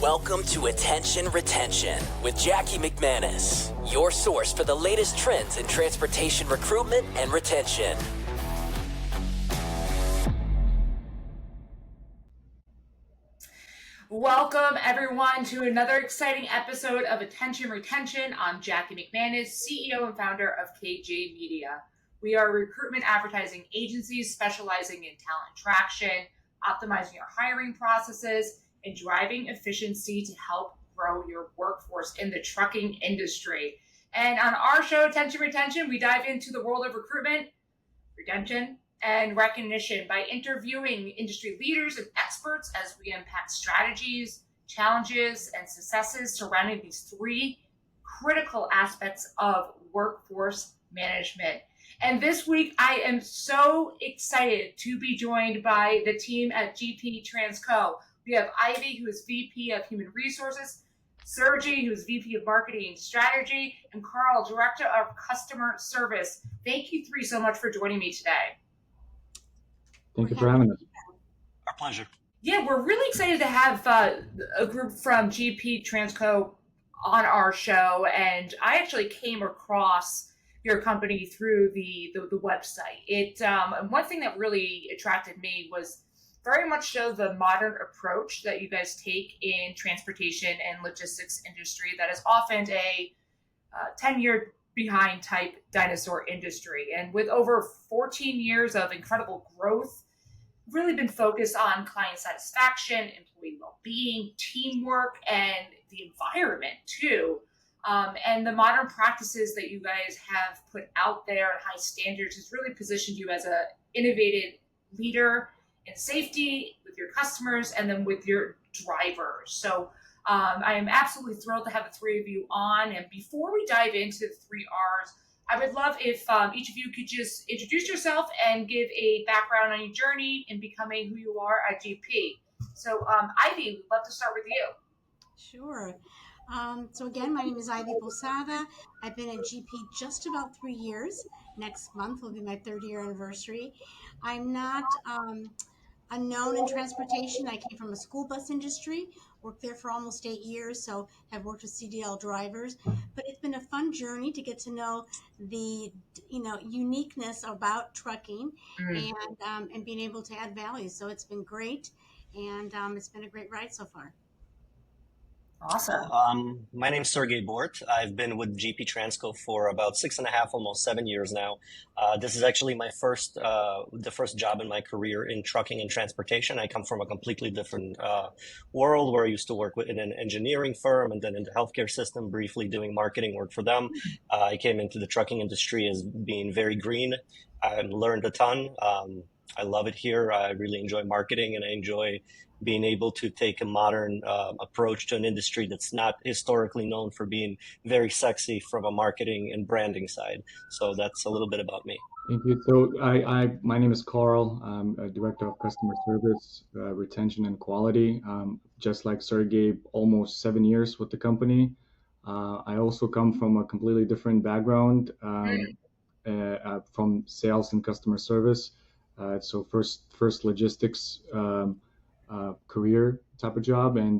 Welcome to Attention Retention with Jackie McManus, your source for the latest trends in transportation recruitment and retention. Welcome, everyone, to another exciting episode of Attention Retention. I'm Jackie McManus, CEO and founder of KJ Media. We are a recruitment advertising agency specializing in talent attraction, optimizing your hiring processes, and driving efficiency to help grow your workforce in the trucking industry. And on our show, Attention Retention, we dive into the world of recruitment, retention, and recognition by interviewing industry leaders and experts as we unpack strategies, challenges, and successes surrounding these three critical aspects of workforce management. And this week, I am so excited to be joined by the team at GP Transco. We have Ivy, who is VP of Human Resources, Sergey, who is VP of Marketing and Strategy, and Karl, Director of Customer Service. Thank you three so much for joining me today. Thank you for having us. Our pleasure. Yeah, we're really excited to have a group from GP Transco on our show, and I actually came across your company through the website. One thing that really attracted me was very much so the modern approach that you guys take in transportation and logistics industry that is often a 10-year behind type dinosaur industry. And with over 14 years of incredible growth, really been focused on client satisfaction, employee well-being, teamwork, and the environment too. And the modern practices that you guys have put out there and high standards has really positioned you as an innovative leader in safety with your customers and then with your drivers. So I am absolutely thrilled to have the three of you on. And before we dive into the 3 R's, I would love if each of you could just introduce yourself and give a background on your journey in becoming who you are at GP. So Ivy, we'd love to start with you. Sure. So again, my name is Ivy Posada. I've been at GP just about 3 years. Next month will be my 3rd-year anniversary. I'm not unknown in transportation. I came from a school bus industry, worked there for almost 8 years, so have worked with CDL drivers. But it's been a fun journey to get to know the uniqueness about trucking and being able to add value. So it's been great, and it's been a great ride so far. Awesome. My name's Sergey Bort. I've been with GP Transco for about 6.5, almost 7 years now. This is actually the first job in my career in trucking and transportation. I come from a completely different world where I used to work in an engineering firm and then in the healthcare system, briefly doing marketing work for them. I came into the trucking industry as being very green. I learned a ton. I love it here. I really enjoy marketing, and I enjoy being able to take a modern approach to an industry that's not historically known for being very sexy from a marketing and branding side. So that's a little bit about me. Thank you. So my name is Karl. I'm a Director of Customer Service, Retention and Quality. Just like Sergey, almost 7 years with the company. I also come from a completely different background from sales and customer service. So first logistics career type of job, and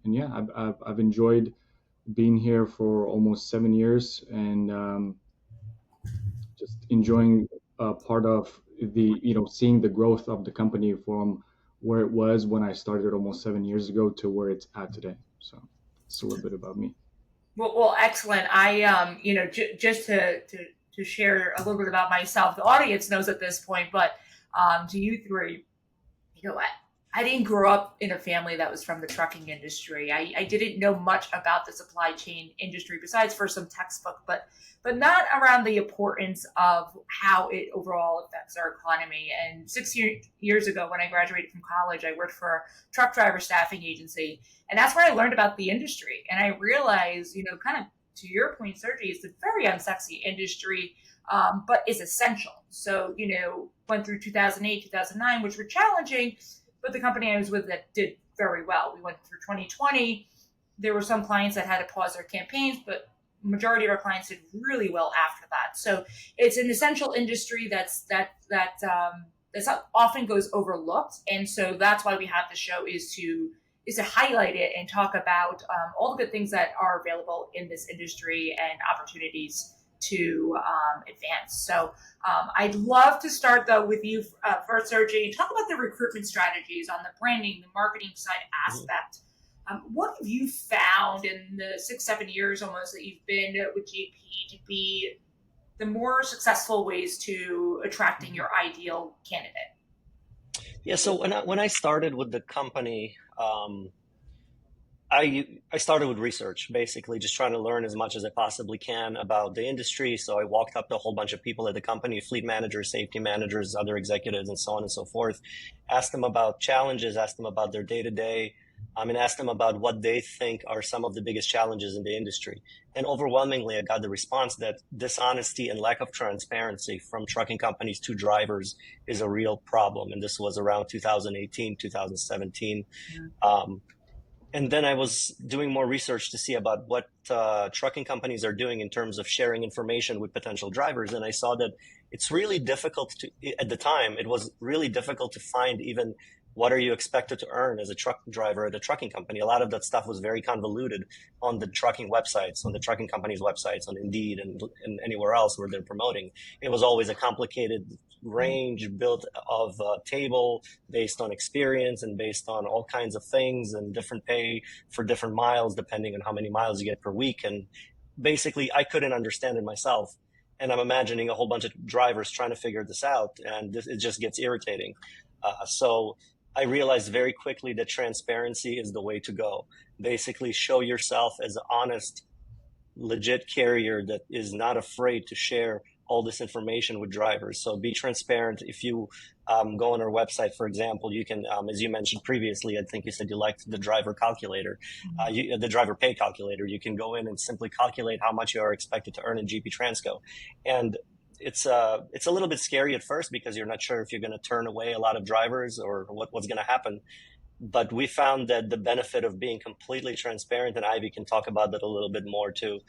yeah, I've enjoyed being here for almost 7 years, and just enjoying part of the seeing the growth of the company from where it was when I started almost 7 years ago to where it's at today. So it's a little bit about me. Well, excellent. I just to share a little bit about myself. The audience knows at this point, but to you three, I didn't grow up in a family that was from the trucking industry. I didn't know much about the supply chain industry besides for some textbook, but not around the importance of how it overall affects our economy. And 6 years ago, when I graduated from college, I worked for a truck driver staffing agency, and that's where I learned about the industry. And I realized, kind of to your point, Sergey, it's a very unsexy industry, but is essential. So, went through 2008, 2009, which were challenging, but the company I was with that did very well. We went through 2020. There were some clients that had to pause their campaigns, but majority of our clients did really well after that. So it's an essential industry that often goes overlooked. And so that's why we have the show, is to is to highlight it and talk about all the good things that are available in this industry and opportunities to advance. So I'd love to start though with you first, Sergey. Talk about the recruitment strategies on the branding, the marketing side aspect. What have you found in the 6-7 years almost that you've been with GP to be the more successful ways to attracting your ideal candidate? Yeah, so when I started with the company, I started with research, basically just trying to learn as much as I possibly can about the industry. So I walked up to a whole bunch of people at the company, fleet managers, safety managers, other executives, and so on and so forth. Asked them about challenges, asked them about their day-to-day, and asked them about what they think are some of the biggest challenges in the industry. And overwhelmingly, I got the response that dishonesty and lack of transparency from trucking companies to drivers is a real problem. And this was around 2018, 2017. And then I was doing more research to see about what trucking companies are doing in terms of sharing information with potential drivers. And I saw that it's really difficult to, at the time, it was really difficult to find even what are you expected to earn as a truck driver at a trucking company. A lot of that stuff was very convoluted on the trucking websites, on the trucking companies' websites, on Indeed and anywhere else where they're promoting. It was always a complicated range built of a table based on experience and based on all kinds of things and different pay for different miles, depending on how many miles you get per week. And basically, I couldn't understand it myself. And I'm imagining a whole bunch of drivers trying to figure this out, and it just gets irritating. So I realized very quickly that transparency is the way to go. Basically, show yourself as an honest, legit carrier that is not afraid to share all this information with drivers. So be transparent. If you go on our website, for example, you can, as you mentioned previously, I think you said you liked the driver calculator, the driver pay calculator. You can go in and simply calculate how much you are expected to earn in GP Transco. And it's a little bit scary at first because you're not sure if you're going to turn away a lot of drivers or what's going to happen. But we found that the benefit of being completely transparent, and Ivy can talk about that a little bit more too,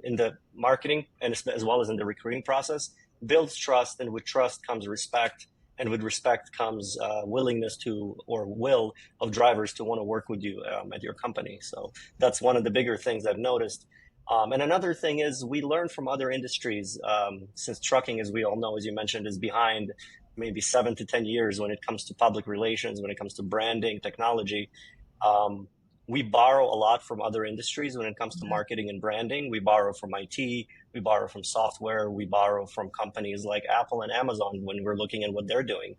in the marketing and as well as in the recruiting process, builds trust, and with trust comes respect, and with respect comes willingness to, or will of drivers to want to work with you at your company. So that's one of the bigger things I've noticed. And another thing is we learn from other industries, since trucking, as we all know, as you mentioned, is behind maybe 7 to 10 years when it comes to public relations, when it comes to branding, technology. We borrow a lot from other industries when it comes to marketing and branding. We borrow from IT, we borrow from software, we borrow from companies like Apple and Amazon when we're looking at what they're doing.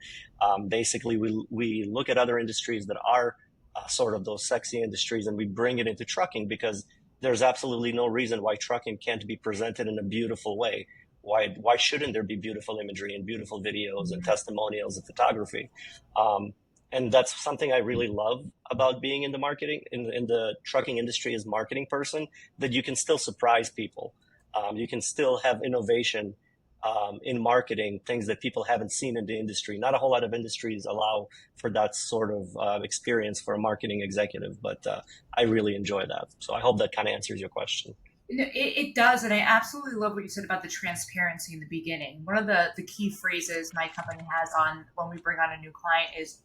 Basically, we look at other industries that are sort of those sexy industries, and we bring it into trucking because there's absolutely no reason why trucking can't be presented in a beautiful way. Why shouldn't there be beautiful imagery and beautiful videos and testimonials and photography? And that's something I really love about being in the marketing, in the trucking industry as marketing person, that you can still surprise people. You can still have innovation in marketing, things that people haven't seen in the industry. Not a whole lot of industries allow for that sort of experience for a marketing executive, but I really enjoy that. So I hope that kind of answers your question. It does, and I absolutely love what you said about the transparency in the beginning. One of the key phrases my company has on when we bring on a new client is,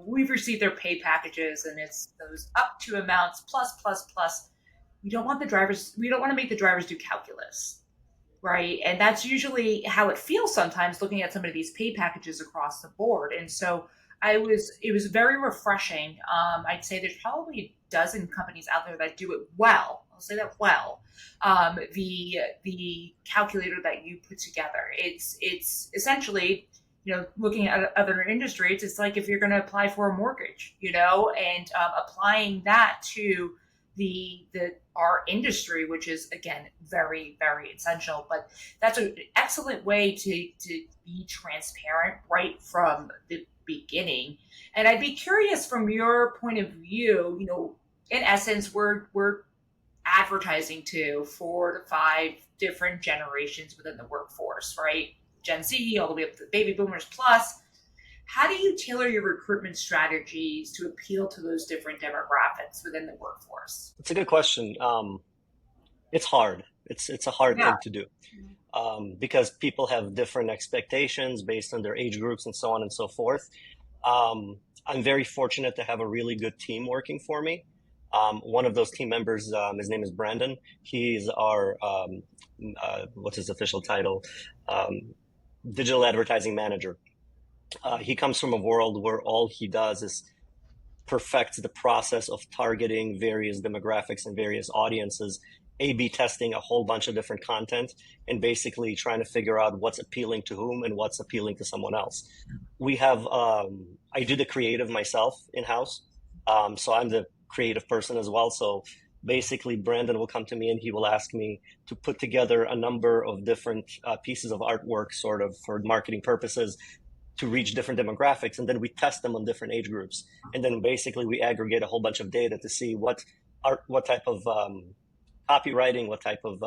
we've received their pay packages, and it's those up to amounts plus. We don't want to make the drivers do calculus, right? And that's usually how it feels sometimes looking at some of these pay packages across the board. And so it was very refreshing. I'd say there's probably a dozen companies out there that do it well. I'll say that well. The calculator that you put together, it's essentially, looking at other industries, it's like if you're going to apply for a mortgage, and applying that to our industry, which is again very, very essential. But that's an excellent way to be transparent right from the beginning. And I'd be curious from your point of view, in essence, we're advertising to 4 to 5 different generations within the workforce, right? Gen Z all the way up to the baby boomers plus. How do you tailor your recruitment strategies to appeal to those different demographics within the workforce? It's a good question. It's hard. It's a hard thing to do because people have different expectations based on their age groups and so on and so forth. I'm very fortunate to have a really good team working for me. One of those team members, his name is Brandon. He's our, what's his official title? Digital advertising manager. He comes from a world where all he does is perfects the process of targeting various demographics and various audiences, A/B testing a whole bunch of different content, and basically trying to figure out what's appealing to whom and what's appealing to someone else. We have, I do the creative myself in-house. So I'm the creative person as well. So basically, Brandon will come to me and he will ask me to put together a number of different pieces of artwork, sort of for marketing purposes, to reach different demographics, and then we test them on different age groups, and then basically we aggregate a whole bunch of data to see what type of copywriting, what type of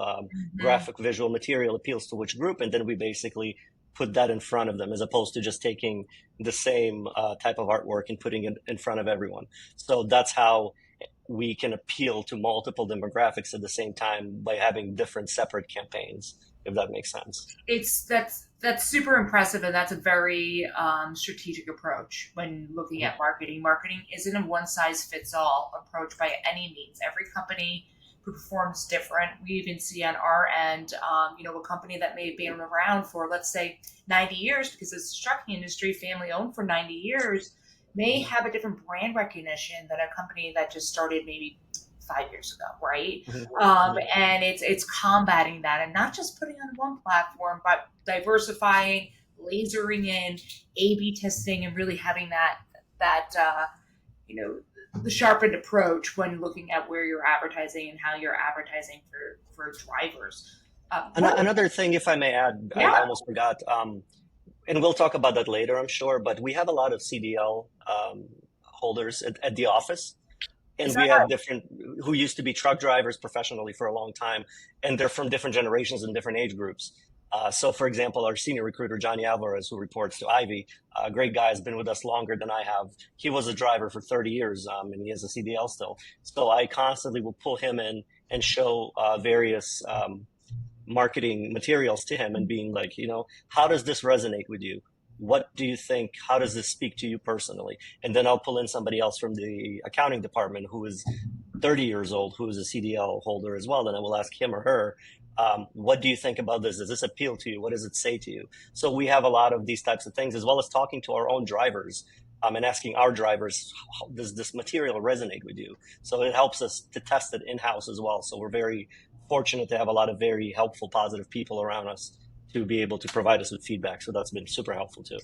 graphic visual material appeals to which group, and then we basically put that in front of them, as opposed to just taking the same type of artwork and putting it in front of everyone. So that's how we can appeal to multiple demographics at the same time by having different separate campaigns, if that makes sense. That's super impressive, and that's a very strategic approach when looking at marketing. Marketing isn't a one-size-fits-all approach by any means. Every company performs different. We even see on our end, a company that may have been around for, let's say, 90 years, because it's the trucking industry, family-owned for 90 years, may have a different brand recognition than a company that just started maybe 5 years ago, right? And it's combating that, and not just putting on one platform, but diversifying, lasering in, A/B testing, and really having that the sharpened approach when looking at where you're advertising and how you're advertising for drivers. Another thing, if I may add, I almost forgot, and we'll talk about that later, I'm sure, but we have a lot of CDL holders at the office. And we have different, who used to be truck drivers professionally for a long time, and they're from different generations and different age groups. So, for example, our senior recruiter, Johnny Alvarez, who reports to Ivy, a great guy, has been with us longer than I have. He was a driver for 30 years, and he has a CDL still. So I constantly will pull him in and show various marketing materials to him and being like, how does this resonate with you? What do you think? How does this speak to you personally? And then I'll pull in somebody else from the accounting department who is 30 years old, who is a CDL holder as well. And I will ask him or her, what do you think about this? Does this appeal to you? What does it say to you? So we have a lot of these types of things, as well as talking to our own drivers and asking our drivers, does this material resonate with you? So it helps us to test it in-house as well. So we're very fortunate to have a lot of very helpful, positive people around us to be able to provide us with feedback. So that's been super helpful too.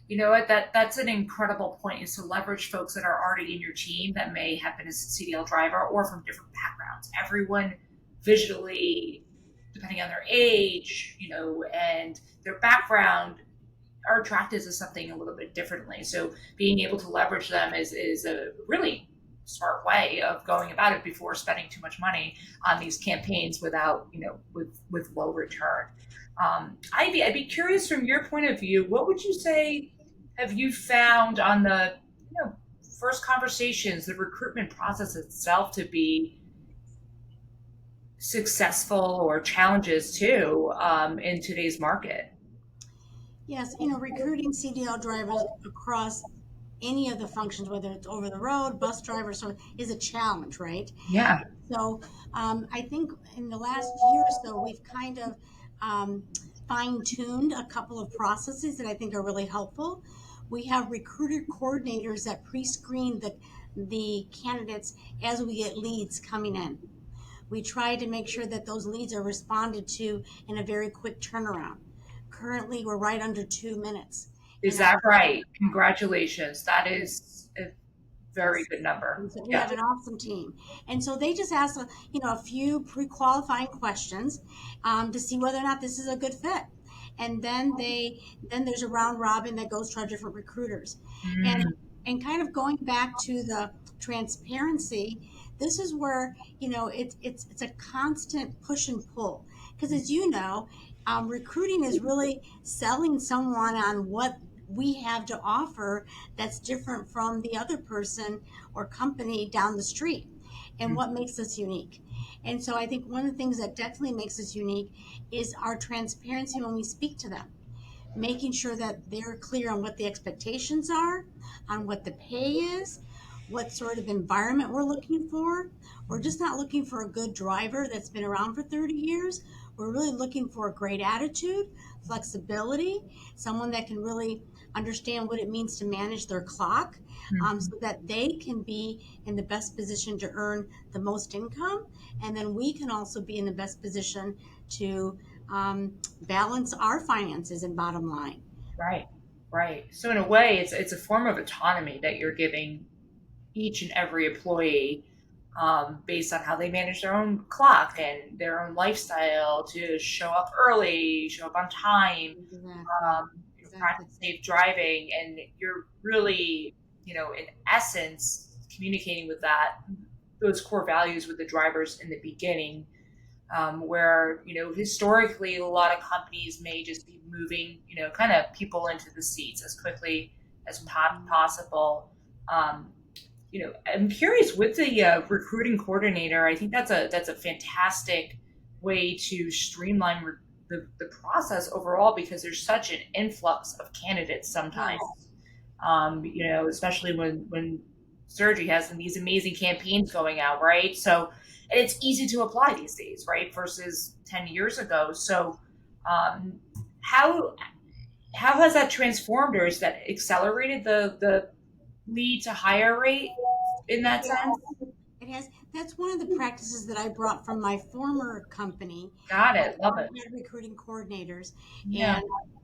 You know what? That's an incredible point, is to leverage folks that are already in your team that may have been a CDL driver or from different backgrounds. Everyone visually, depending on their age, and their background, are attracted to something a little bit differently. So being able to leverage them is a really smart way of going about it before spending too much money on these campaigns without, with low return. Ivy, I'd be curious from your point of view, what would you say have you found on the first conversations, the recruitment process itself, to be successful, or challenges too in today's market? Yes, recruiting CDL drivers across any of the functions, whether it's over the road, bus drivers, is a challenge, right? Yeah. So I think in the last year or so, we've kind of fine-tuned a couple of processes that I think are really helpful. We have recruiter coordinators that pre-screen the candidates as we get leads coming in. We try to make sure that those leads are responded to in a very quick turnaround. Currently, we're right under 2 minutes. Is that right? Congratulations. That is a very good number. So we have an awesome team. And so they just ask, a few pre-qualifying questions to see whether or not this is a good fit. And then there's a round robin that goes to our different recruiters. And kind of going back to the transparency, this is where, it's a constant push and pull. Because as you know, recruiting is really selling someone on what we have to offer that's different from the other person or company down the street, and what makes us unique. And so I think one of the things that definitely makes us unique is our transparency when we speak to them. making sure that they're clear on what the expectations are, on what the pay is, what sort of environment we're looking for. We're just not looking for a good driver that's been around for 30 years. We're really looking for a great attitude, flexibility, someone that can really understand what it means to manage their clock, so that they can be in the best position to earn the most income. And then we can also be in the best position to balance our finances and bottom line. Right, right. So in a way, it's a form of autonomy that you're giving each and every employee, based on how they manage their own clock and their own lifestyle to show up early, show up on time, Exactly. Exactly. practice safe driving, and you're really, in essence, communicating with those core values with the drivers in the beginning, where historically a lot of companies may just be moving kind of people into the seats as quickly as possible. um, I'm curious with the recruiting coordinator. I think that's a fantastic way to streamline the process overall, because there's such an influx of candidates sometimes. Yes. Especially when Sergey has these amazing campaigns going out, right? So, and it's easy to apply these days, right? Versus 10 years ago. So, um, how how has that transformed, or has that accelerated the lead to hire rate in that Yes, sense? it has. That's one of the practices that I brought from my former company. Got uh, it. Love where it. we had recruiting coordinators, Yeah.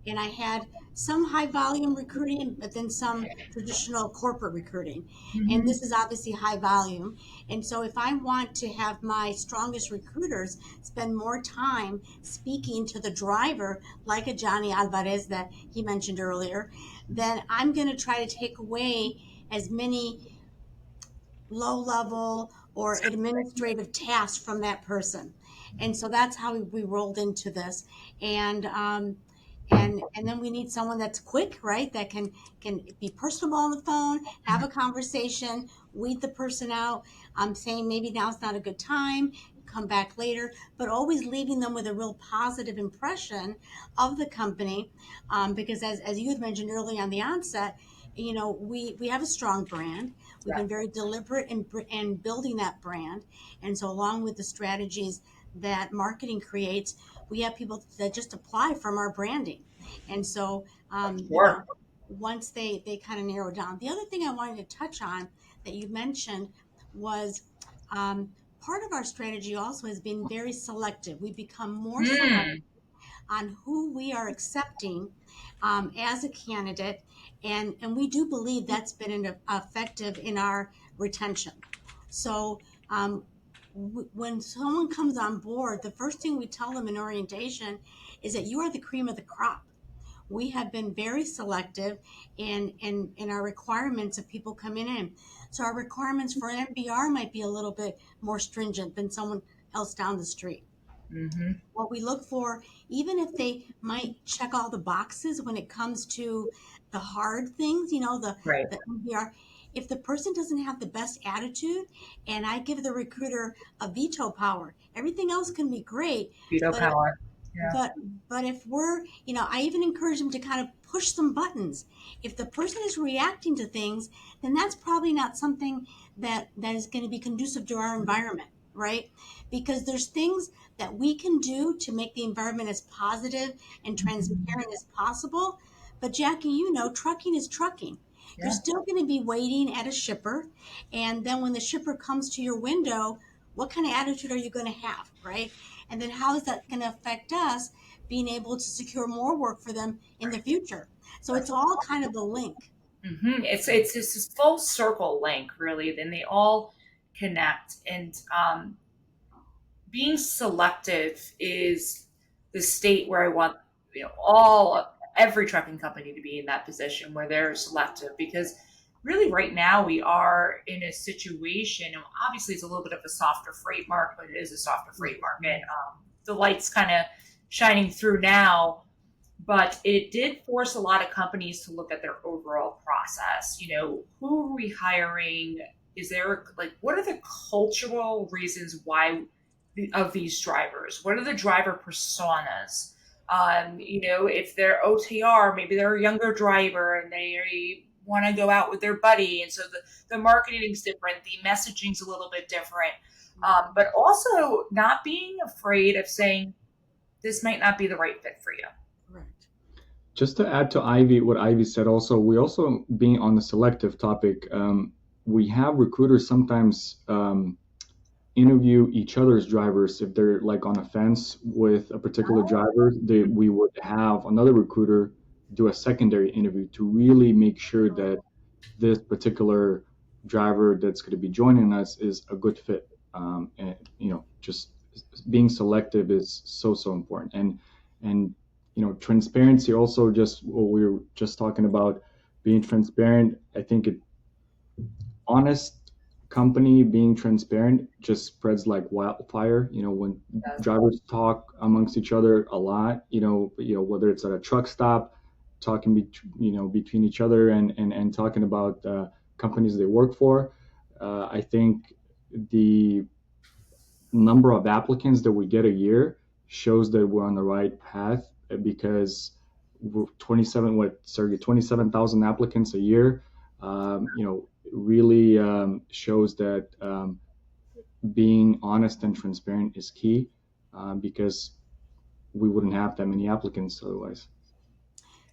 and I had some high volume recruiting, but then some traditional corporate recruiting. And Hmm. this is obviously high volume. And so, if I want to have my strongest recruiters spend more time speaking to the driver, like a Johnny Alvarez that he mentioned earlier, then I'm going to try to take away as many low level or administrative tasks from that person. And so that's how we rolled into this. And and then we need someone that's quick, right? That can be personable on the phone, have a conversation, weed the person out, saying maybe now's not a good time, come back later, but always leaving them with a real positive impression of the company. Because as you had mentioned early on the onset, we have a strong brand. We've Yeah. been very deliberate in building that brand. And so, along with the strategies that marketing creates, we have people that just apply from our branding. And so, Sure. once they kind of narrow down. The other thing I wanted to touch on that you mentioned was, part of our strategy also has been very selective. We've become more selective Hmm. on who we are accepting as a candidate, and we do believe that's been effective in our retention. So, when someone comes on board, the first thing we tell them in orientation is that you are the cream of the crop. We have been very selective in our requirements of people coming in. So our requirements for an MBR might be a little bit more stringent than someone else down the street. Hmm. What we look for, even if they might check all the boxes when it comes to the hard things, Right. the MBR, if the person doesn't have the best attitude, and I give the recruiter a veto power, everything else can be great. Veto But power. Yeah. but but if we're, I even encourage them to kind of push some buttons. If the person is reacting to things, then that's probably not something that is going to be conducive to our environment, right? Because there's things that we can do to make the environment as positive and Mhm. transparent as possible. But Jackie, trucking is trucking. You're Yeah. still going to be waiting at a shipper, and then when the shipper comes to your window, what kind of attitude are you going to have, right? And then how is that going to affect us being able to secure more work for them in the future? So it's all kind of a link. It's this full circle link, really. Then they all connect, and being selective is the state where I want all every trucking company to be in that position where they're selective, because really right now we are in a situation. Obviously, it's a little bit of a softer freight market, but it is a softer freight market. The lights kind of shining through now, but it did force a lot of companies to look at their overall process. Who are we hiring? Is there, like, what are the cultural reasons why of these drivers? What are the driver personas? If they're OTR, maybe they're a younger driver and they want to go out with their buddy. And so the marketing is different. The messaging's a little bit different. But also not being afraid of saying, this might not be the right fit for you. Correct. Just to add to Ivy, what Ivy said also, we also, being on the selective topic, we have recruiters sometimes interview each other's drivers. If they're like on a fence with a particular driver, we would have another recruiter do a secondary interview to really make sure that this particular driver that's going to be joining us is a good fit. And just being selective is so important. And transparency also, just what we were just talking about, being transparent. I think honest company being transparent just spreads like wildfire. When drivers talk amongst each other a lot, whether it's at a truck stop, talking between each other and talking about companies they work for, I think the number of applicants that we get a year shows that we're on the right path, because we're 27,000 applicants a year. Really shows that being honest and transparent is key, because we wouldn't have that many applicants otherwise.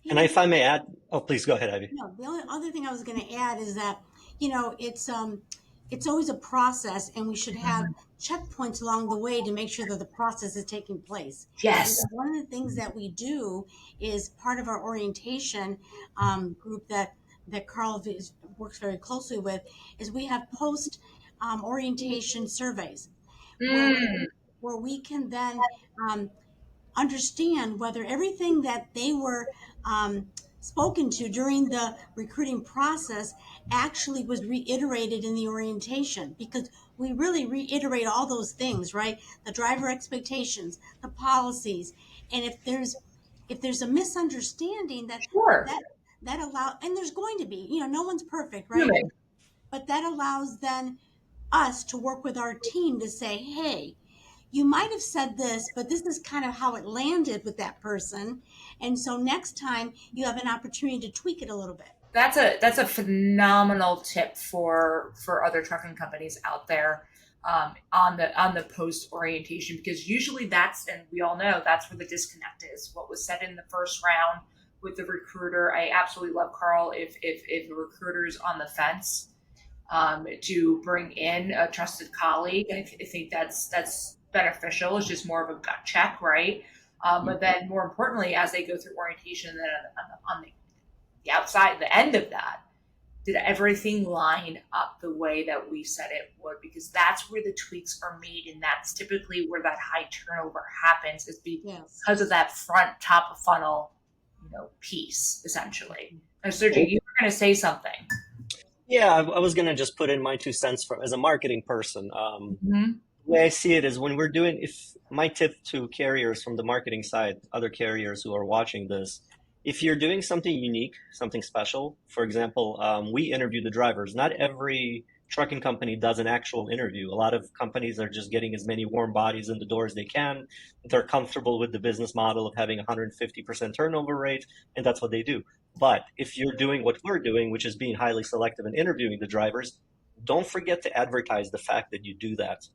And if I may add, please go ahead, Ivy. No, the only other thing I was going to add is that, it's always a process, and we should have checkpoints along the way to make sure that the process is taking place. Yes. And one of the things that we do is part of our orientation group that Karl works very closely with, is we have post orientation surveys where we can then understand whether everything that they were spoken to during the recruiting process actually was reiterated in the orientation, because we really reiterate all those things, right? The driver expectations, the policies, and if there's a misunderstanding that allows, and there's going to be, no one's perfect, right? But that allows then us to work with our team to say, hey, you might have said this, but this is kind of how it landed with that person. And so next time you have an opportunity to tweak it a little bit. That's a phenomenal tip for other trucking companies out there, on the post orientation, because usually and we all know that's where the disconnect is. What was said in the first round with the recruiter. I absolutely love Karl if the recruiter's on the fence, to bring in a trusted colleague. I think that's beneficial. It's just more of a gut check, right? But then more importantly, as they go through orientation, then on the outside, the end of that, did everything line up the way that we said it would? Because that's where the tweaks are made, and that's typically where that high turnover happens, is because of that front top of funnel, piece, essentially. And Sergey, you were going to say something. Yeah, I was going to just put in my 2 cents as a marketing person. The way I see it is, when we're doing, if my tip to carriers from the marketing side, other carriers who are watching this, if you're doing something unique, something special, for example, we interview the drivers. Not every trucking company does an actual interview. A lot of companies are just getting as many warm bodies in the door as they can. They're comfortable with the business model of having 150% turnover rate, and that's what they do. But if you're doing what we're doing, which is being highly selective and interviewing the drivers, don't forget to advertise the fact that you do that.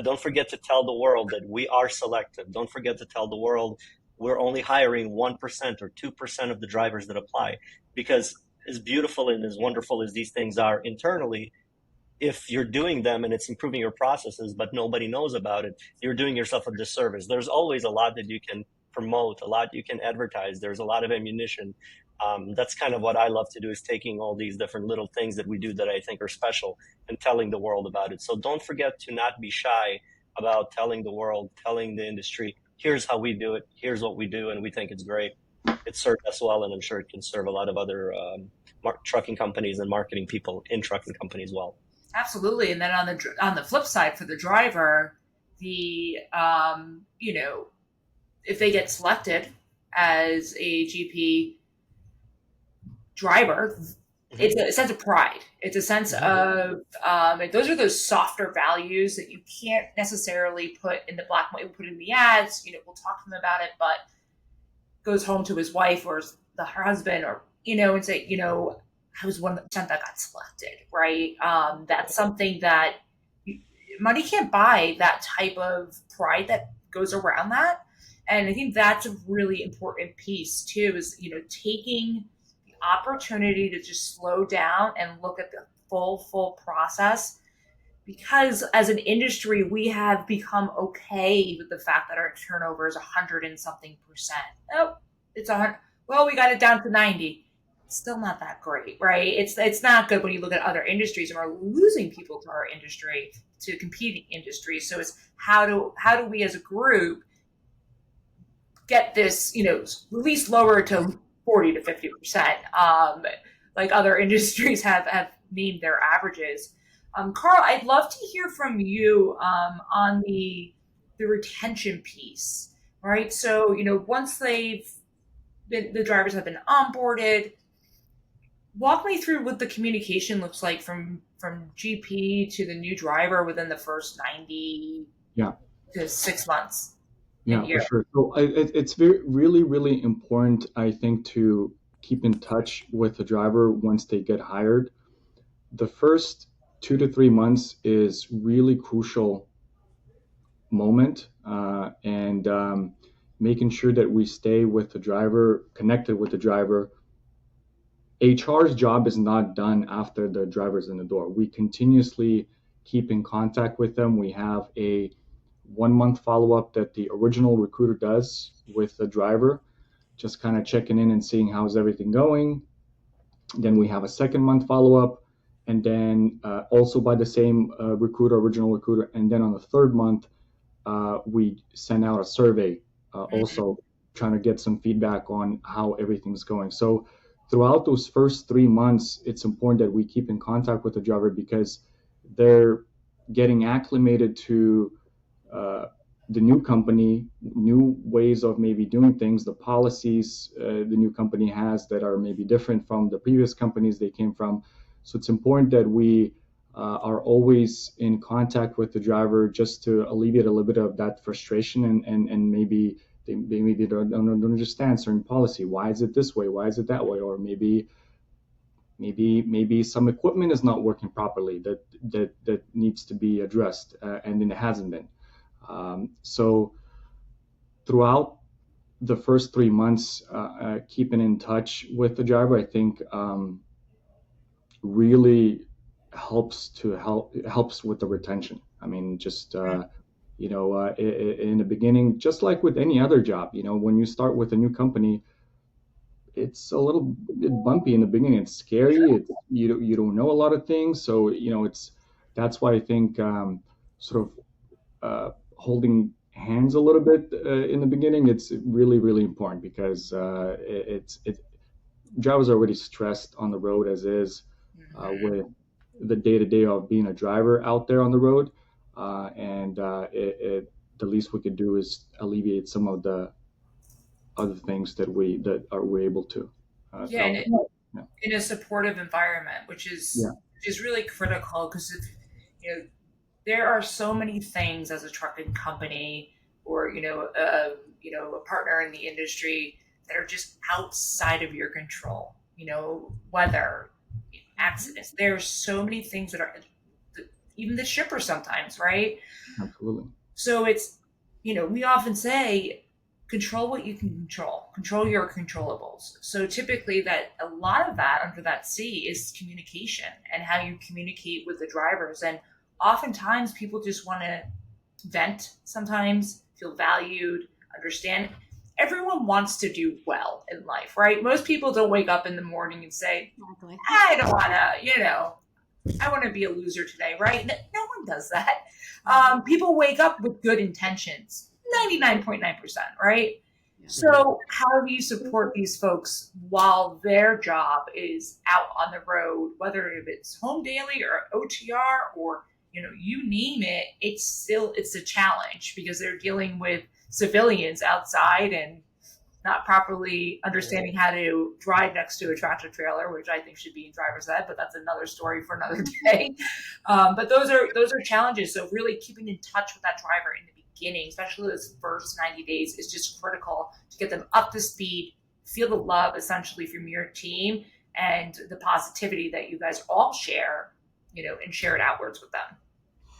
Don't forget to tell the world that we are selective. Don't forget to tell the world we're only hiring 1% or 2% of the drivers that apply. Because as beautiful and as wonderful as these things are internally, if you're doing them and it's improving your processes, but nobody knows about it, you're doing yourself a disservice. There's always a lot that you can promote, a lot you can advertise. There's a lot of ammunition. That's kind of what I love to do, is taking all these different little things that we do that I think are special and telling the world about it. So don't forget to not be shy about telling the world, telling the industry, here's how we do it, here's what we do, and we think it's great. It served us well, and I'm sure it can serve a lot of other trucking companies and marketing people in trucking companies well. Absolutely. And then on the flip side, for the driver, if they get selected as a GP driver, it's a sense of pride. It's a sense of, and those are those softer values that you can't necessarily put in the black and white. We'll put in the ads, we'll talk to them about it, but goes home to his wife or her husband, or, and say, I was 1% that got selected, right? That's something that money can't buy, that type of pride that goes around that. And I think that's a really important piece too, is, taking the opportunity to just slow down and look at the full process. Because as an industry, we have become okay with the fact that our turnover is 100 and something percent. Oh, it's 100. Well, we got it down to 90. It's still not that great, right? It's not good when you look at other industries and we're losing people to our industry, to competing industries. So it's how do we as a group get this, at least lower to 40 to 50%, like other industries have named their averages. Karl, I'd love to hear from you on the retention piece, right? So, once the drivers have been onboarded, walk me through what the communication looks like from GP to the new driver within the first 90 to 6 months. Yeah, for sure. So it's really important, I think, to keep in touch with the driver once they get hired. The first 2 to 3 months is really crucial moment, and making sure that we stay with the driver, connected with the driver. HR's job is not done after the driver's in the door. We continuously keep in contact with them. We have a 1 month follow-up that the original recruiter does with the driver, just kind of checking in and seeing how's everything going. Then we have a 2nd month follow-up, and then also by the same original recruiter. And then on the 3rd month, we send out a survey, also trying to get some feedback on how everything's going. So throughout those first 3 months, it's important that we keep in contact with the driver, because they're getting acclimated to the new company, new ways of maybe doing things, the policies the new company has that are maybe different from the previous companies they came from. So it's important that we are always in contact with the driver, just to alleviate a little bit of that frustration, and maybe they don't understand certain policy. Why is it this way? Why is it that way? Or maybe some equipment is not working properly that needs to be addressed, and then it hasn't been. So throughout the first 3 months, keeping in touch with the driver, I think, really helps with the retention. I mean, just in the beginning, just like with any other job, when you start with a new company, it's a little bit bumpy in the beginning. It's scary. You don't know a lot of things, so that's why I think sort of holding hands a little bit in the beginning, it's really important, because drivers are already stressed on the road as is, with the day-to-day of being a driver out there on the road, and the least we could do is alleviate some of the other things that we're able to. In a supportive environment, which is really critical, because there are so many things as a trucking company, or a partner in the industry, that are just outside of your control. Weather, accidents. There are so many things that are, even the shipper sometimes, right? Absolutely. So it's, we often say, control what you can control your controllables. So typically that a lot of that under that C is communication, and how you communicate with the drivers. And oftentimes people just want to vent, sometimes feel valued, understand. Everyone wants to do well in life, right? Most people don't wake up in the morning and say, I don't want to, I want to be a loser today, right? No one does that. People wake up with good intentions, 99.9%, right? So how do you support these folks while their job is out on the road, whether it's home daily or OTR or, you name it, it's a challenge, because they're dealing with civilians outside and not properly understanding how to drive next to a tractor trailer, which I think should be in driver's ed, but that's another story for another day. But those are challenges. So really keeping in touch with that driver in the beginning, especially those first 90 days, is just critical to get them up to speed, feel the love essentially from your team and the positivity that you guys all share, and share it outwards with them.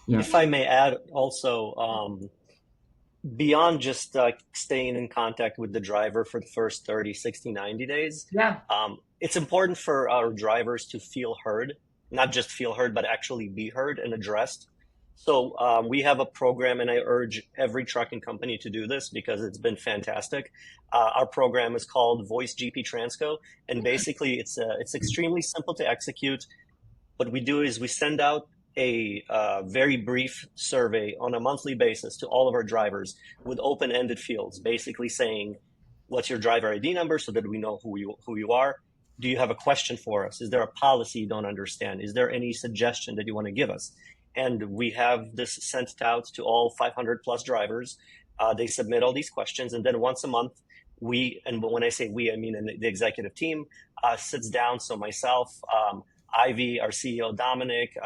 Yeah. If I may add also, beyond just staying in contact with the driver for the first 30, 60, 90 days, Yeah. it's important for our drivers to feel heard, not just feel heard, but actually be heard and addressed. So we have a program, and I urge every trucking company to do this because it's been fantastic. Our program is called Voice GP Transco, and basically it's extremely simple to execute. What we do is we send out a very brief survey on a monthly basis to all of our drivers with open-ended fields, basically saying, what's your driver ID number so that we know who you are? Do you have a question for us? Is there a policy you don't understand? Is there any suggestion that you want to give us? And we have this sent out to all 500 plus drivers. They submit all these questions, and then once a month, and when I say we, I mean the executive team sits down. So myself, Ivy, our CEO, Dominic,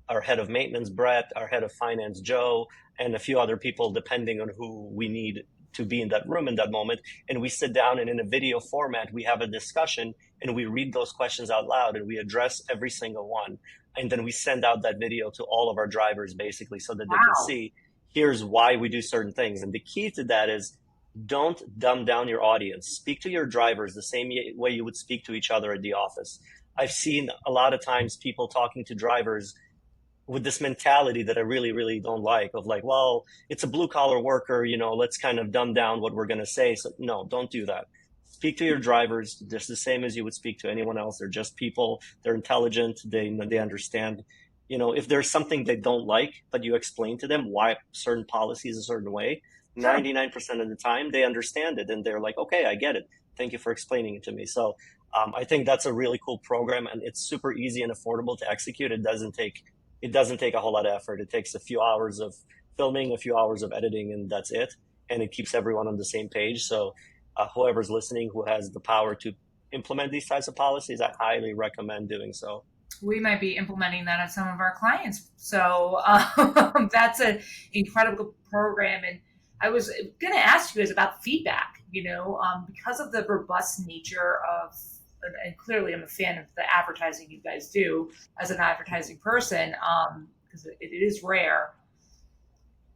our head of maintenance, Brett, our head of finance, Joe, and a few other people, depending on who we need to be in that room in that moment. And we sit down, and in a video format, we have a discussion, and we read those questions out loud, and we address every single one. And then we send out that video to all of our drivers, basically, so that they can see, here's why we do certain things. And the key to that is, don't dumb down your audience. Speak to your drivers the same way you would speak to each other at the office. I've seen a lot of times people talking to drivers with this mentality that I really, really don't like, of like, well, it's a blue collar worker, let's kind of dumb down what we're going to say. So no, don't do that. Speak to your drivers just the same as you would speak to anyone else. They're just people. They're intelligent. They understand. If there's something they don't like, but you explain to them why certain policy is a certain way, 99% of the time they understand it, and they're like, okay, I get it. Thank you for explaining it to me. So I think that's a really cool program, and it's super easy and affordable to execute. It doesn't take a whole lot of effort. It takes a few hours of filming, a few hours of editing, and that's it. And it keeps everyone on the same page. So whoever's listening who has the power to implement these types of policies, I highly recommend doing so. We might be implementing that on some of our clients. So that's an incredible program. And I was going to ask you guys about feedback, because of the robust nature of, and clearly I'm a fan of the advertising you guys do as an advertising person, because it is rare.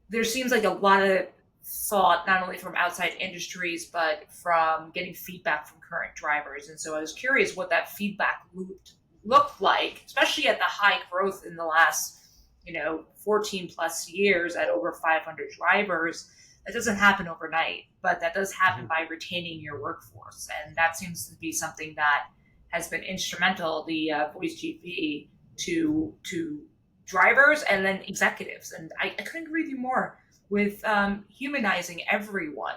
There seems like a lot of thought, not only from outside industries, but from getting feedback from current drivers. And so I was curious what that feedback loop looked like, especially at the high growth in the last, 14 plus years at over 500 drivers. That doesn't happen overnight, but that does happen by retaining your workforce. And that seems to be something that has been instrumental, the Voice GP, to drivers and then executives. And I couldn't agree with you more with humanizing everyone.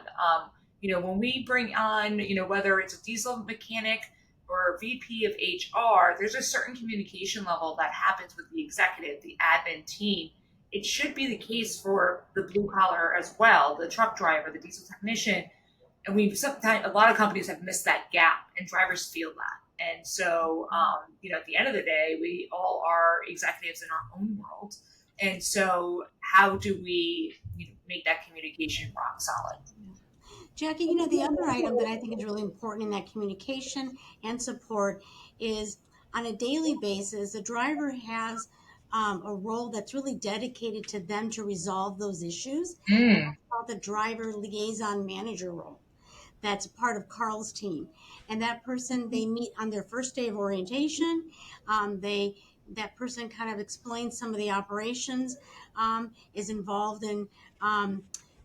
When we bring on, whether it's a diesel mechanic or VP of HR, there's a certain communication level that happens with the executive, the admin team. It should be the case for the blue collar as well, the truck driver, the diesel technician. And a lot of companies have missed that gap, and drivers feel that. And so, at the end of the day, we all are executives in our own world. And so how do we make that communication rock solid? Jackie, the other item that I think is really important in that communication and support is, on a daily basis, the driver has a role that's really dedicated to them to resolve those issues. It's called the driver liaison manager role. That's part of Karl's team. And that person, they meet on their first day of orientation. That person kind of explains some of the operations, is involved in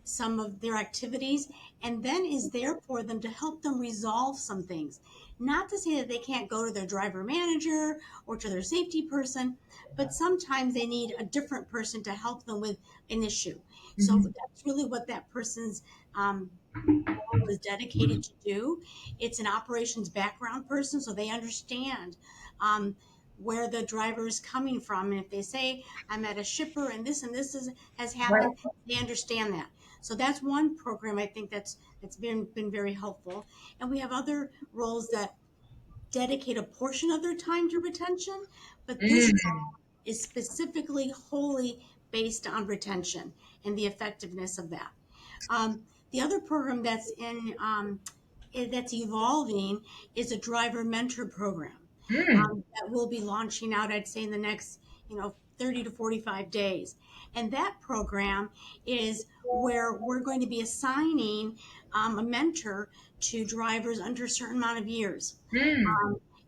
some of their activities, and then is there for them to help them resolve some things. Not to say that they can't go to their driver manager or to their safety person, but sometimes they need a different person to help them with an issue. So that's really what that person's role is dedicated to do. It's an operations background person, so they understand where the driver is coming from. And if they say, I'm at a shipper and this has happened, they understand that. So that's one program I think that's been very helpful. And we have other roles that dedicate a portion of their time to retention, but this role is specifically wholly based on retention and the effectiveness of that. The other program that's evolving is a driver mentor program that will be launching out, I'd say, in the next 30 to 45 days. And that program is where we're going to be assigning a mentor to drivers under a certain amount of years.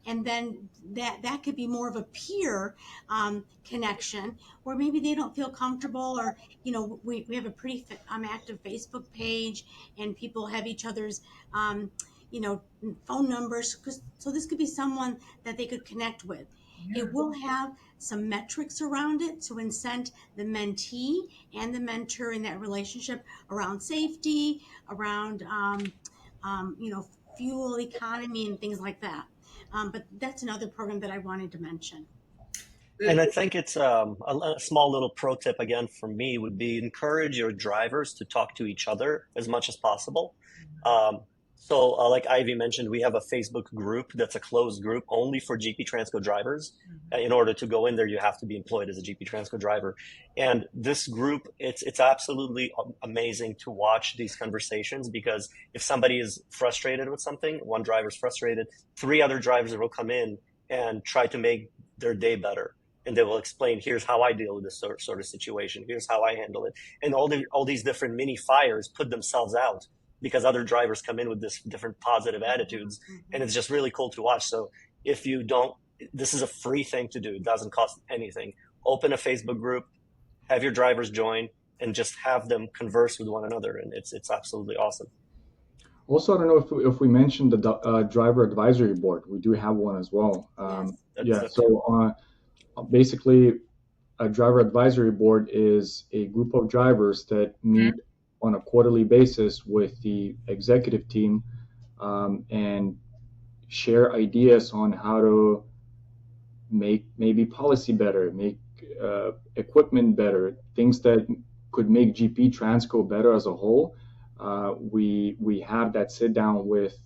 And then that could be more of a peer connection, where maybe they don't feel comfortable, or we have a pretty active Facebook page, and people have each other's phone numbers, so this could be someone that they could connect with. It will have some metrics around it to incent the mentee and the mentor in that relationship around safety, around fuel economy and things like that. But that's another program that I wanted to mention. And I think it's a small little pro tip again from me would be encourage your drivers to talk to each other as much as possible. So like Ivy mentioned, we have a Facebook group that's a closed group only for GP Transco drivers. In order to go in there, you have to be employed as a GP Transco driver. And this group, it's absolutely amazing to watch these conversations, because if somebody is frustrated with something, one driver's frustrated, 3 other drivers will come in and try to make their day better. And they will explain, here's how I deal with this sort of situation. Here's how I handle it. And all these different mini fires put themselves out because other drivers come in with this different positive attitudes. And it's just really cool to watch. So if you don't, this is a free thing to do. It doesn't cost anything. Open a Facebook group, have your drivers join, and just have them converse with one another. And it's absolutely awesome. Also, I don't know if we mentioned the driver advisory board. We do have one as well. Basically, a driver advisory board is a group of drivers that meet on a quarterly basis with the executive team and share ideas on how to make maybe policy better, make equipment better, things that could make GP Transco better as a whole. We have that sit down with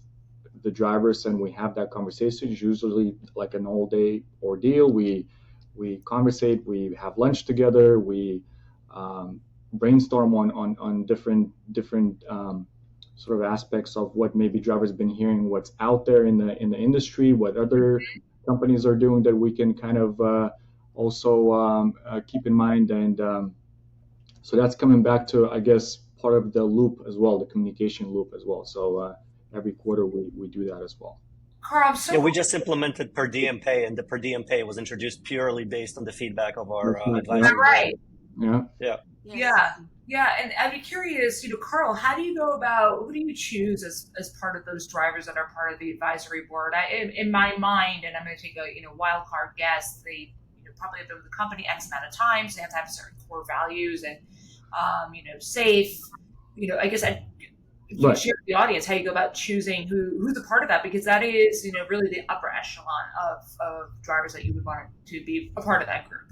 the drivers and we have that conversation. It's usually like an all day ordeal. We conversate, we have lunch together, we brainstorm on different sort of aspects of what maybe drivers have been hearing, what's out there in the industry, what other companies are doing that we can kind of also keep in mind. And so that's coming back to, I guess, part of the loop as well, the communication loop as well. So every quarter we do that as well. Karl, we just implemented per diem pay, and the per diem pay was introduced purely based on the feedback of our advisors. Right. Yeah. And I'd be curious, Karl, how do you go about, who do you choose as part of those drivers that are part of the advisory board? In my mind, and I'm going to take a wild card guess, they probably have been with the company X amount of times. They have to have certain core values and safe. I guess you share with the audience how you go about choosing who's a part of that, because that is really the upper echelon of drivers that you would want to be a part of that group.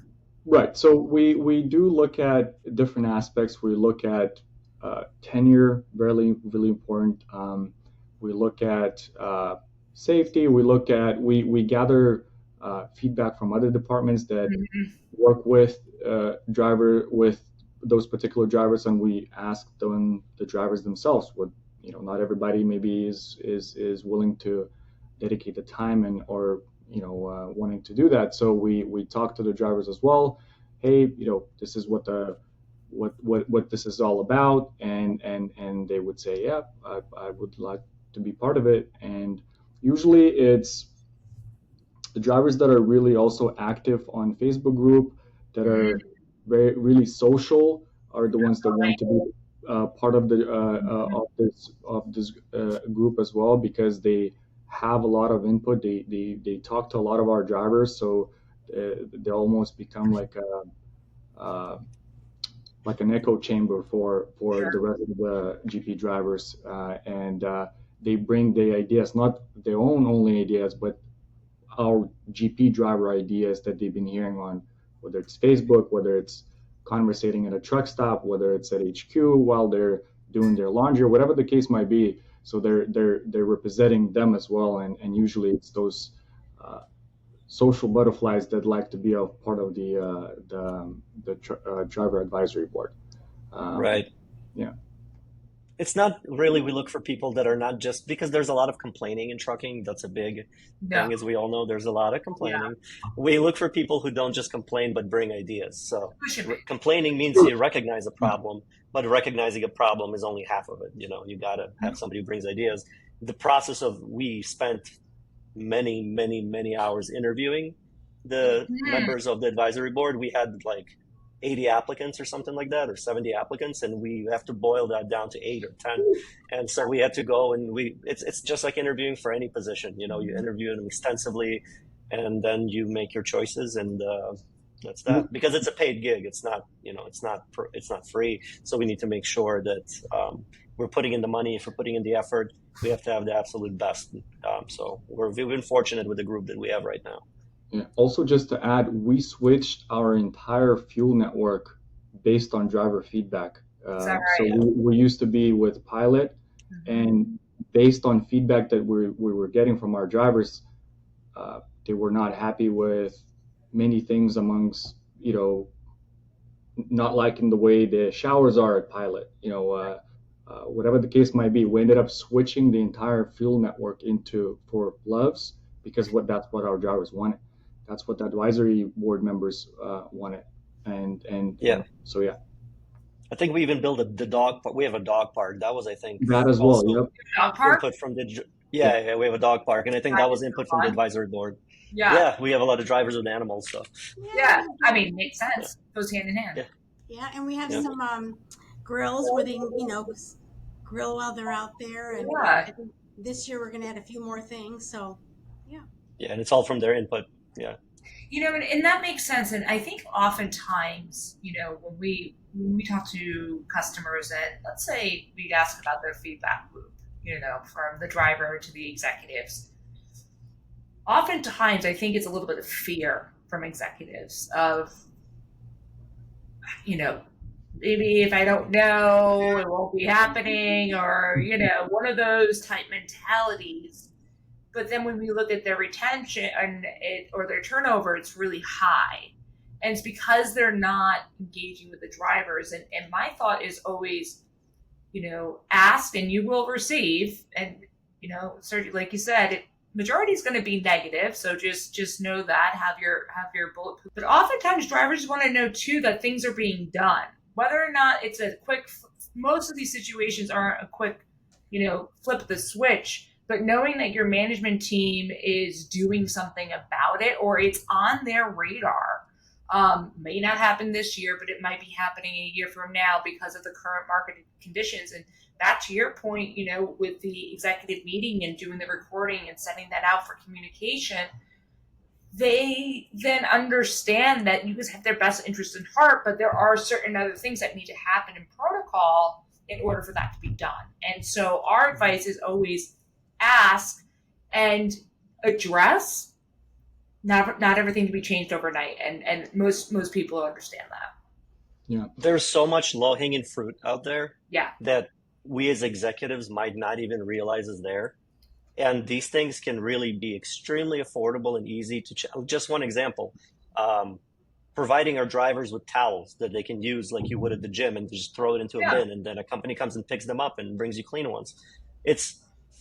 Right. So we do look at different aspects. We look at tenure, really important. We look at safety. We gather feedback from other departments that work with those particular drivers, and we ask the drivers themselves. What not everybody maybe is willing to dedicate the time or wanting to do that. So we talk to the drivers as well. Hey, this is what this is all about, and they would say, yeah, I would like to be part of it. And usually it's the drivers that are really also active on Facebook group, that are really social, are the ones that want to be part of this group as well, because they have a lot of input. They talk to a lot of our drivers, so they almost become like an echo chamber for the rest of the GP drivers, and they bring the ideas, not their own only ideas, but our GP driver ideas that they've been hearing on, whether it's Facebook, whether it's conversating at a truck stop, whether it's at HQ while they're doing their laundry, or whatever the case might be. So they're representing them as well, and usually it's those social butterflies that like to be a part of the driver advisory board. Right. Yeah. It's not really, we look for people that are not just because there's a lot of complaining in trucking. That's a big No. thing, as we all know. There's a lot of complaining. We look for people who don't just complain but bring ideas. So complaining means you recognize a problem, but recognizing a problem is only half of it. You got to have somebody who brings ideas. The process of we spent many, many, many hours interviewing the members of the advisory board. We had like 80 applicants or something like that, or 70 applicants, and we have to boil that down to 8 or 10. And so we had to go and it's just like interviewing for any position. You interview them extensively, and then you make your choices, and that's that. Because it's a paid gig, it's not it's not free. So we need to make sure that we're putting in the money. If we're putting in the effort, we have to have the absolute best. So we've been fortunate with the group that we have right now. Yeah. Also, just to add, we switched our entire fuel network based on driver feedback. Right? So we used to be with Pilot, and based on feedback that we were getting from our drivers, they were not happy with many things amongst, not liking the way the showers are at Pilot, whatever the case might be. We ended up switching the entire fuel network for Loves, because that's what our drivers wanted. That's what the advisory board members wanted. And yeah. So yeah. I think we even built the dog park. We have a dog park. That was, I think, that as well. Yep. Dog park? Input from yeah, we have a dog park, and I think that was input from the advisory board. Yeah, we have a lot of drivers with animals, so. Yeah, I mean, makes sense. Goes hand in hand. Yeah, and we have some grills where they grill while they're out there, and I think this year we're going to add a few more things. So, yeah. Yeah, and it's all from their input. Yeah. And that makes sense. And I think oftentimes, when we talk to customers, and let's say we ask about their feedback loop, from the driver to the executives, oftentimes I think it's a little bit of fear from executives of, maybe if I don't know, it won't be happening, or, one of those type mentalities. But then when we look at their retention or their turnover, it's really high. And it's because they're not engaging with the drivers. And my thought is always, ask and you will receive. And, Sergey, like you said, majority is going to be negative. So just know that, have your bulletproof. But oftentimes drivers want to know too that things are being done, whether or not it's a quick, most of these situations aren't a quick, flip the switch. But knowing that your management team is doing something about it, or it's on their radar, may not happen this year, but it might be happening a year from now because of the current market conditions. And back to your point, with the executive meeting and doing the recording and sending that out for communication, they then understand that you guys have their best interest in heart, but there are certain other things that need to happen in protocol in order for that to be done. And so our advice is always ask and address. Not everything can be changed overnight, and most people understand that. Yeah, there's so much low-hanging fruit out there. Yeah, that we as executives might not even realize is there, and these things can really be extremely affordable and easy to. Just one example: providing our drivers with towels that they can use like you would at the gym, and just throw it into a bin, and then a company comes and picks them up and brings you clean ones. It's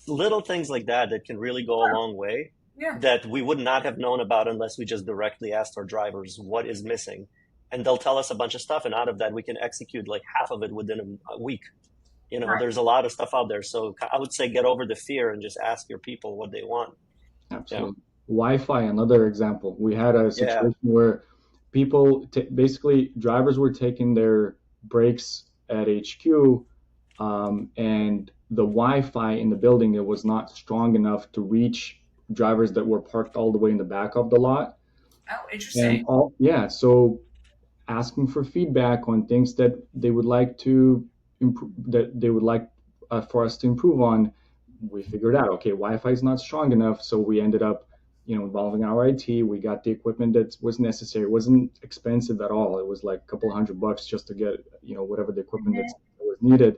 little things like that can really go a long way, that we would not have known about unless we just directly asked our drivers what is missing, and they'll tell us a bunch of stuff, and out of that we can execute like half of it within a week. There's a lot of stuff out there, so I would say get over the fear and just ask your people what they want. Absolutely. Wi-Fi, another example. We had a situation where people basically drivers were taking their breaks at HQ, and the Wi-Fi in the building, it was not strong enough to reach drivers that were parked all the way in the back of the lot. Oh, interesting. And so asking for feedback on things that they would like to improve, that they would like for us to improve on. We figured out, okay, Wi-Fi is not strong enough, so we ended up, involving our IT. We got the equipment that was necessary. It wasn't expensive at all. It was like a couple $100 just to get, whatever the equipment that was needed.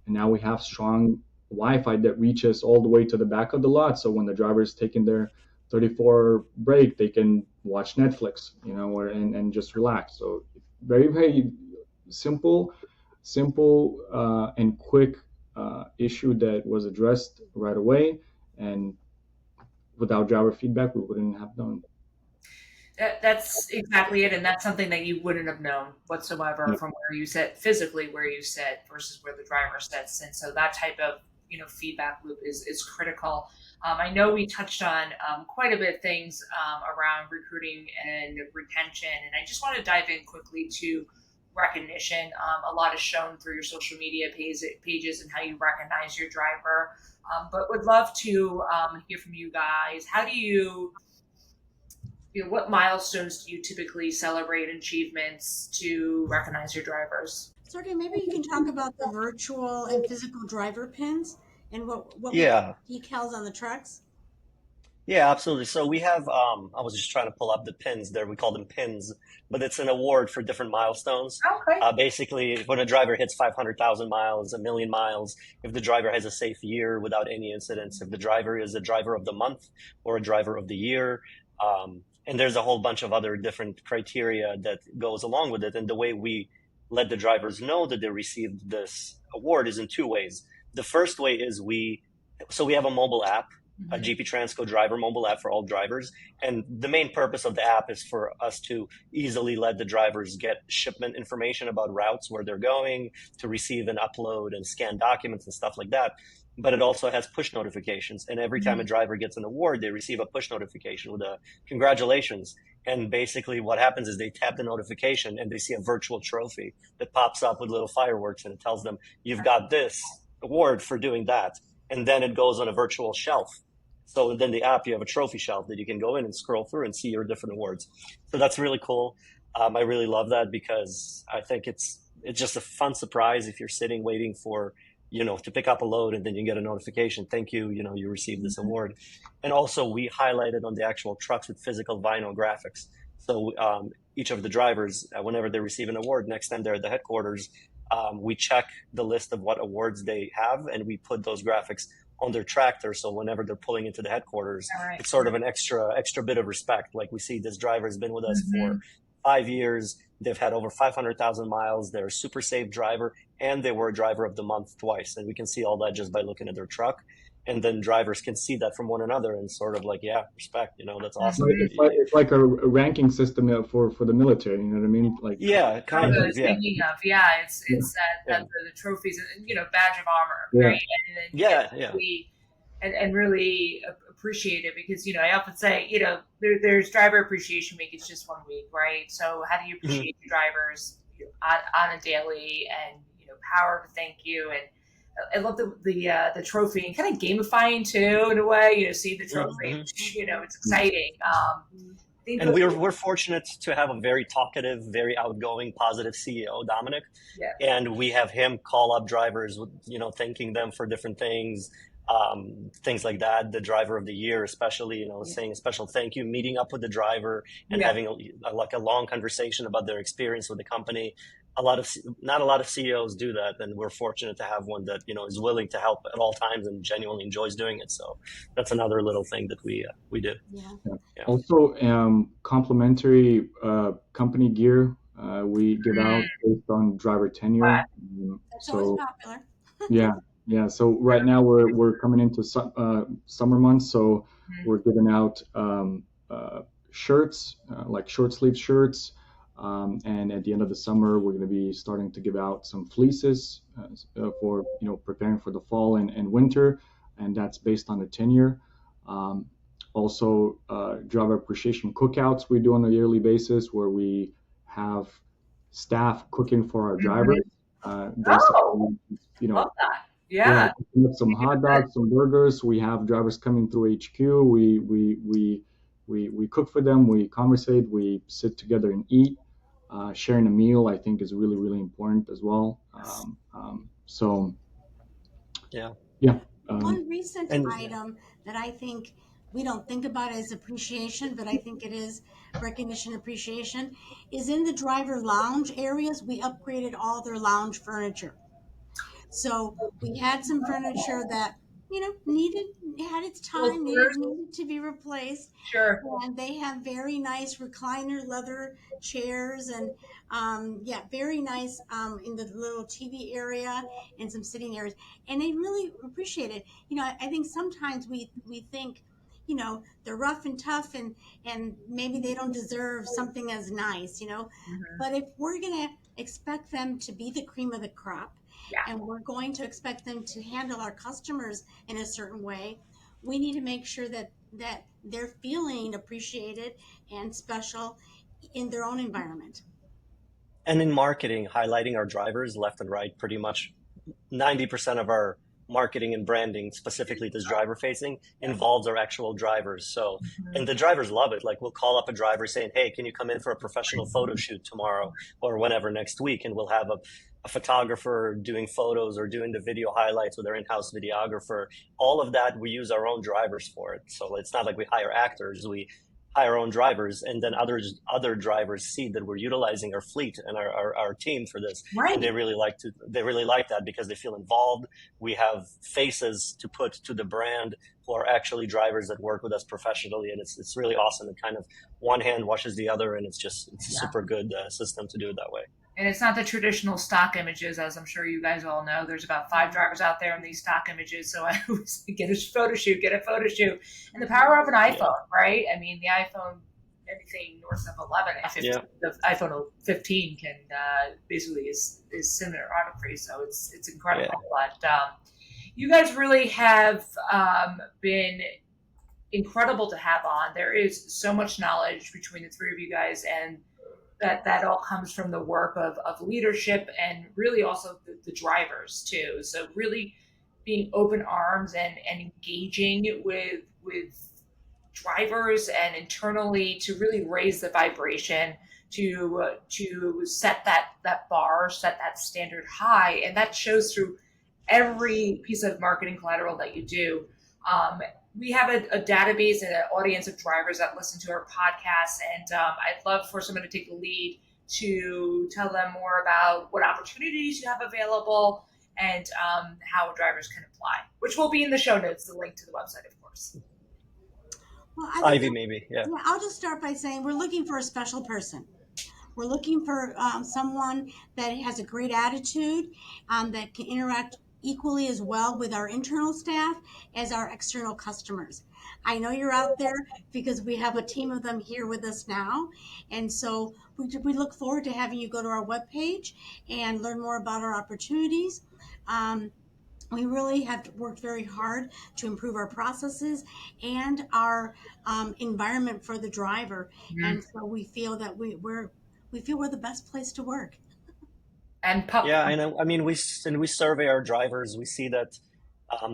And now we have strong Wi-Fi that reaches all the way to the back of the lot. So when the driver is taking their 34 break, they can watch Netflix, or and just relax. So very, very simple and quick issue that was addressed right away, and without driver feedback, we wouldn't have known. That's exactly it, and that's something that you wouldn't have known whatsoever Yeah. from where you sit physically, where you sit versus where the driver sits, and so that type of feedback loop is critical. I know we touched on quite a bit of things around recruiting and retention, and I just want to dive in quickly to recognition. A lot is shown through your social media pages and how you recognize your driver, but would love to hear from you guys. How do what milestones do you typically celebrate achievements to recognize your drivers? Sergey, maybe you can talk about the virtual and physical driver pins and what we Yeah. decals on the trucks. Yeah, absolutely. So we have, I was just trying to pull up the pins there. We call them pins, but it's an award for different milestones. Okay. Basically, when a driver hits 500,000 miles, a million miles, if the driver has a safe year without any incidents, if the driver is a driver of the month or a driver of the year, and there's a whole bunch of other different criteria that goes along with it. And the way we let the drivers know that they received this award is in two ways. The first way is we have a mobile app, a GP Transco driver mobile app for all drivers. And the main purpose of the app is for us to easily let the drivers get shipment information about routes, where they're going, to receive and upload and scan documents and stuff like that. But it also has push notifications. And every time a driver gets an award, they receive a push notification with a congratulations. And basically what happens is they tap the notification and they see a virtual trophy that pops up with little fireworks, and it tells them, you've got this award for doing that. And then it goes on a virtual shelf. So then the app, you have a trophy shelf that you can go in and scroll through and see your different awards. So that's really cool. I really love that because I think it's just a fun surprise if you're sitting waiting for, to pick up a load, and then you get a notification. Thank you. You received this award. And also we highlighted on the actual trucks with physical vinyl graphics. So each of the drivers, whenever they receive an award, next time they're at the headquarters, we check the list of what awards they have, and we put those graphics on their tractor. So whenever they're pulling into the headquarters, it's sort of an extra bit of respect. Like, we see this driver has been with us for 5 years. They've had over 500,000 miles. They're a super safe driver, and they were a driver of the month twice. And we can see all that just by looking at their truck. And then drivers can see that from one another and sort of like, yeah, respect, that's awesome. It's like a ranking system for the military, you know what I mean? Like, yeah, kind of, yeah. Speaking of, it's that the trophies, badge of honor, right? And really appreciate it, because I often say, there's driver appreciation week. It's just 1 week, right? So how do you appreciate your drivers on a daily, and power to thank you. And I love the trophy, and kind of gamifying too, in a way. See the trophy, it's exciting. And we're fortunate to have a very talkative, very outgoing, positive CEO, Dominic. Yeah. And we have him call up drivers, thanking them for different things like that. The driver of the year, especially, saying a special thank you, meeting up with the driver and having a long conversation about their experience with the company. Not a lot of CEOs do that, and we're fortunate to have one that is willing to help at all times and genuinely enjoys doing it. So that's another little thing that we do. Yeah. Also, complimentary company gear we give out based on driver tenure. That's always popular. Yeah. So right now we're coming into summer months, so we're giving out shirts, like short sleeve shirts. And at the end of the summer, we're going to be starting to give out some fleeces for preparing for the fall and winter, and that's based on the tenure. Also, driver appreciation cookouts we do on a yearly basis, where we have staff cooking for our drivers. Love that. Yeah. Some hot dogs, some burgers. We have drivers coming through HQ. We cook for them. We conversate. We sit together and eat. Sharing a meal, I think, is really, really important as well. One recent item that I think we don't think about as appreciation, but I think it is recognition appreciation, is in the driver lounge areas. We upgraded all their lounge furniture. So we had some furniture that had its Well, time, first, needed to be replaced. sure. And they have very nice recliner leather chairs and yeah, very nice in the little TV area and some sitting areas. And they really appreciate it. I think sometimes we think, they're rough and tough and maybe they don't deserve something as nice. Mhm. But if we're going to expect them to be the cream of the crop, Yeah. and we're going to expect them to handle our customers in a certain way, we need to make sure that they're feeling appreciated and special in their own environment. And in marketing, highlighting our drivers left and right, pretty much 90% of our marketing and branding, specifically this driver facing, involves our actual drivers. So, and Mhm. the drivers love it. Like we'll call up a driver saying, "Hey, can you come in for a professional photo shoot tomorrow or whenever next week?" And we'll have a photographer doing photos or doing the video highlights with our in-house videographer. All of that, we use our own drivers for it. So it's not like we hire actors. We hire our own drivers, and then other drivers see that we're utilizing our fleet and our team for this, and Right. they really like that because they feel involved. We have faces to put to the brand who are actually drivers that work with us professionally, and it's really awesome. It kind of one hand washes the other, and it's a Yeah. super good system to do it that way. And it's not the traditional stock images, as I'm sure you guys all know. There's about 5 drivers out there in these stock images. So I always get a photo shoot, get a photo shoot. And the power of an Yeah, iPhone, right? I mean, the iPhone, anything north of 11, yeah, the iPhone 15 can basically is cinematography. So it's yeah. incredible. But you guys really have been incredible to have on. There is so much knowledge between the three of you guys, and that all comes from the work of leadership and really also the drivers too. So really being open arms and engaging with drivers and internally to really raise the vibration to set that bar, set that standard high, and that shows through every piece of marketing collateral that you do. We have a database and an audience of drivers that listen to our podcast, and I'd love for someone to take the lead to tell them more about what opportunities you have available and how drivers can apply, which will be in the show notes, the link to the website, of course. Well, I think Ivy, maybe. Yeah. yeah, I'll just start by saying we're looking for a special person. We're looking for someone that has a great attitude, that can interact equally as well with our internal staff as our external customers. I know you're out there because we have a team of them here with us now. And so we look forward to having you go to our webpage and learn more about our opportunities. Um, we really have worked very hard to improve our processes and our environment for the driver, Mhm. and so we feel that we feel we're the best place to work. And Yeah, I know. I mean, we survey our drivers. We see that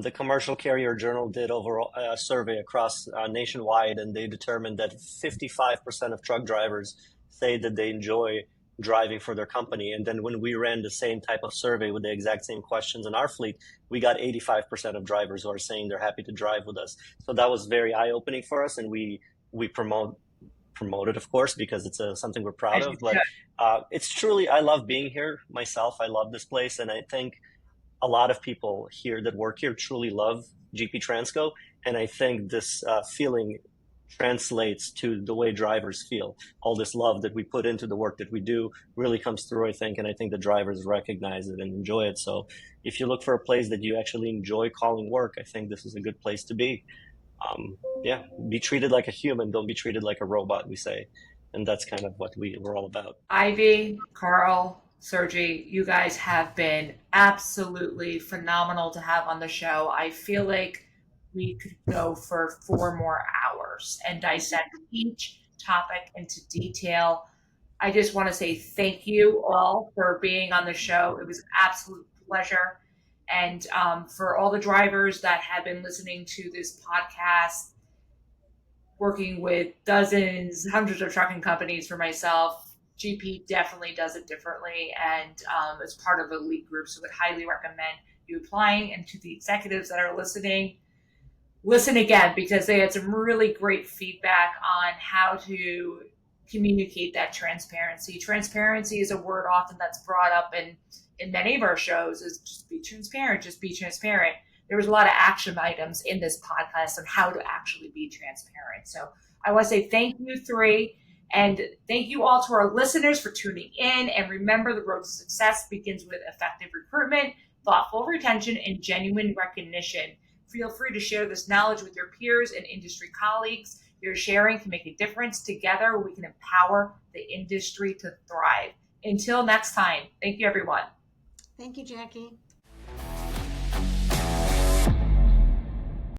the Commercial Carrier Journal did overall a survey across nationwide, and they determined that 55% of truck drivers say that they enjoy driving for their company. And then when we ran the same type of survey with the exact same questions in our fleet, we got 85% of drivers who are saying they're happy to drive with us. So that was very eye-opening for us, and we promote it, of course, because it's something we're proud as you of. But should. it's truly, I love being here myself. I love this place, and I think a lot of people here that work here truly love GP Transco, and I think this feeling translates to the way drivers feel. All this love that we put into the work that we do really comes through, I think, and I think the drivers recognize it and enjoy it. So if you look for a place that you actually enjoy calling work, I think this is a good place to be. Yeah, be treated like a human, don't be treated like a robot, we say. And that's kind of what we're all about. Ivy, Karl, Sergey, you guys have been absolutely phenomenal to have on the show. I feel like we could go for 4 more hours and dissect each topic into detail. I just want to say thank you all for being on the show. It was an absolute pleasure. And for all the drivers that have been listening to this podcast, working with dozens, hundreds of trucking companies for myself, GP definitely does it differently and is part of a elite group. So I would highly recommend you applying. And to the executives that are listening, listen again because they had some really great feedback on how to communicate that transparency. Transparency is a word often that's brought up in many of our shows is just be transparent, just be transparent. there was a lot of action items in this podcast on how to actually be transparent. So I want to say thank you three. And thank you all to our listeners for tuning in. And remember, the road to success begins with effective recruitment, thoughtful retention, and genuine recognition. Feel free to share this knowledge with your peers and industry colleagues. Your sharing can make a difference. Together, we can empower the industry to thrive. Until next time, thank you, everyone. Thank you, Jackie.